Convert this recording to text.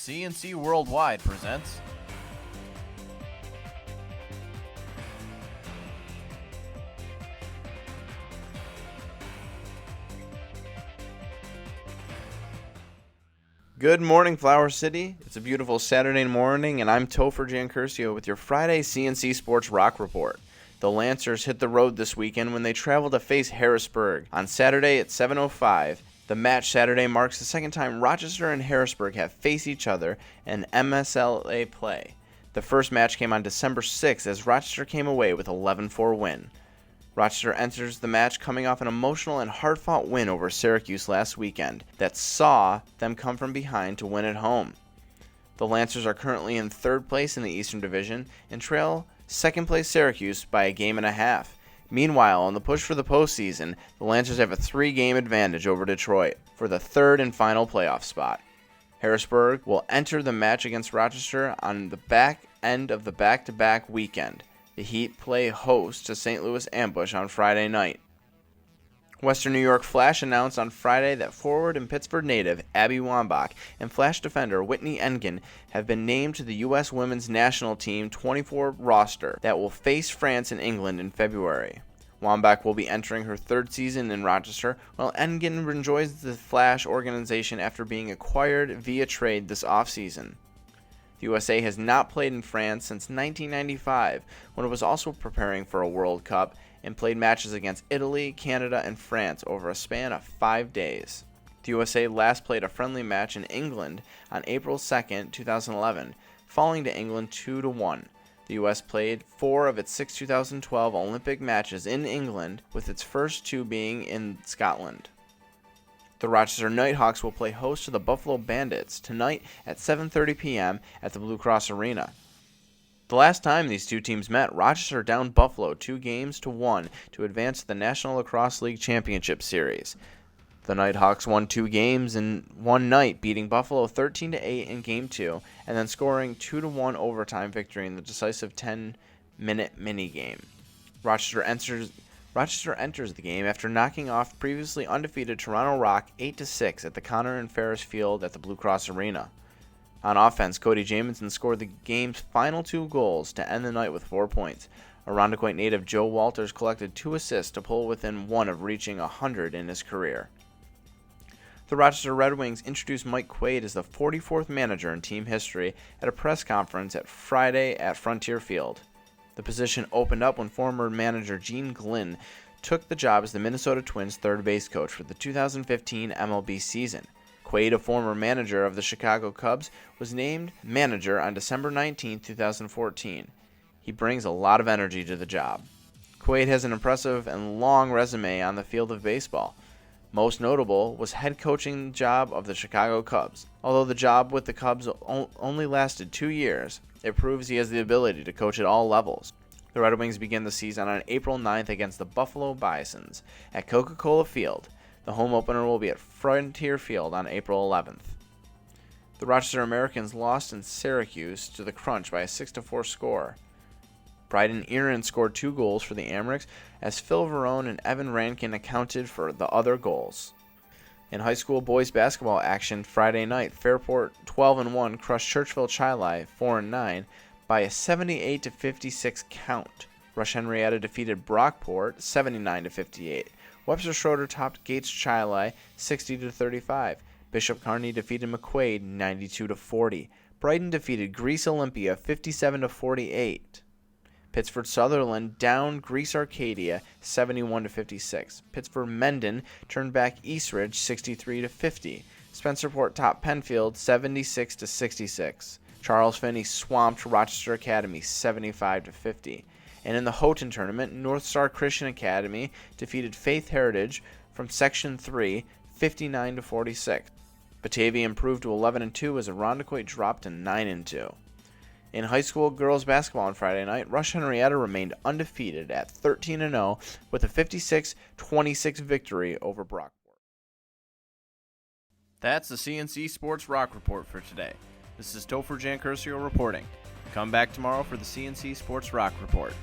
C&C Worldwide presents Good morning, Flower City. It's a beautiful Saturday morning, and I'm Topher Jancursio with your Friday C&C SportsROC report. The Lancers hit the road this weekend when they traveled to face Harrisburg on Saturday at 7:05. The match Saturday marks the second time Rochester and Harrisburg have faced each other in MSLA play. The first match came on December 6th as Rochester came away with 11-4 win. Rochester enters the match coming off an emotional and hard-fought win over Syracuse last weekend that saw them come from behind to win at home. The Lancers are currently in third place in the Eastern Division and trail second-place Syracuse by a game and a half. Meanwhile, on the push for the postseason, the Lancers have a 3-game advantage over Detroit for the third and final playoff spot. Harrisburg will enter the match against Rochester on the back end of the back-to-back weekend. The Heat play host to St. Louis Ambush on Friday night. Western New York Flash announced on Friday that forward and Pittsburgh native Abby Wambach and Flash defender Whitney Engen have been named to the U.S. Women's National Team 24 roster that will face France and England in February. Wambach will be entering her third season in Rochester, while Engen enjoys the Flash organization after being acquired via trade this offseason. The USA has not played in France since 1995, when it was also preparing for a World Cup, and played matches against Italy, Canada, and France over a span of 5 days. The USA last played a friendly match in England on April 2, 2011, falling to England 2-1. The US played 4 of its 6 2012 Olympic matches in England, with its first 2 being in Scotland. The Rochester Nighthawks will play host to the Buffalo Bandits tonight at 7:30 p.m. at the Blue Cross Arena. The last time these two teams met, Rochester downed Buffalo 2-1 to advance to the National Lacrosse League Championship Series. The Nighthawks won 2 games in one night, beating Buffalo 13-8 in Game 2, and then scoring 2-1 overtime victory in the decisive 10-minute minigame. Rochester enters the game after knocking off previously undefeated Toronto Rock 8-6 at the Connor and Ferris Field at the Blue Cross Arena. On offense, Cody Jamison scored the game's final 2 goals to end the night with 4 points. Irondequoit native Joe Walters collected 2 assists to pull within 1 of reaching 100 in his career. The Rochester Red Wings introduced Mike Quaid as the 44th manager in team history at a press conference at Friday at Frontier Field. The position opened up when former manager Gene Glynn took the job as the Minnesota Twins third base coach for the 2015 MLB season. Quaid, a former manager of the Chicago Cubs, was named manager on December 19, 2014. He brings a lot of energy to the job. Quaid has an impressive and long resume on the field of baseball. Most notable was head coaching job of the Chicago Cubs. Although the job with the Cubs only lasted 2 years, it proves he has the ability to coach at all levels. The Red Wings begin the season on April 9th against the Buffalo Bisons at Coca-Cola Field. The home opener will be at Frontier Field on April 11th. The Rochester Americans lost in Syracuse to the Crunch by a 6-4 score. Bryden Aaron scored 2 goals for the Amerks, as Phil Verone and Evan Rankin accounted for the other goals. In high school boys basketball action Friday night, Fairport 12-1 crushed Churchville Chi-Li 4-9 by a 78-56 count. Rush Henrietta defeated Brockport 79-58. Webster Schroeder topped Gates Chi-Li 60-35. Bishop Kearney defeated McQuaid 92-40. Brighton defeated Greece Olympia 57-48. Pittsford Sutherland downed Greece Arcadia 71-56. Pittsford Mendon turned back Eastridge 63-50. Spencerport topped Penfield 76-66. Charles Finney swamped Rochester Academy 75-50. And in the Houghton tournament, North Star Christian Academy defeated Faith Heritage from Section 3 59-46. Batavia improved to 11-2 as Irondequoit dropped to 9-2. In high school girls basketball on Friday night, Rush Henrietta remained undefeated at 13-0 with a 56-26 victory over Brockport. That's the C&C SportsROC report for today. This is Topher Jancursio reporting. Come back tomorrow for the C&C SportsROC report.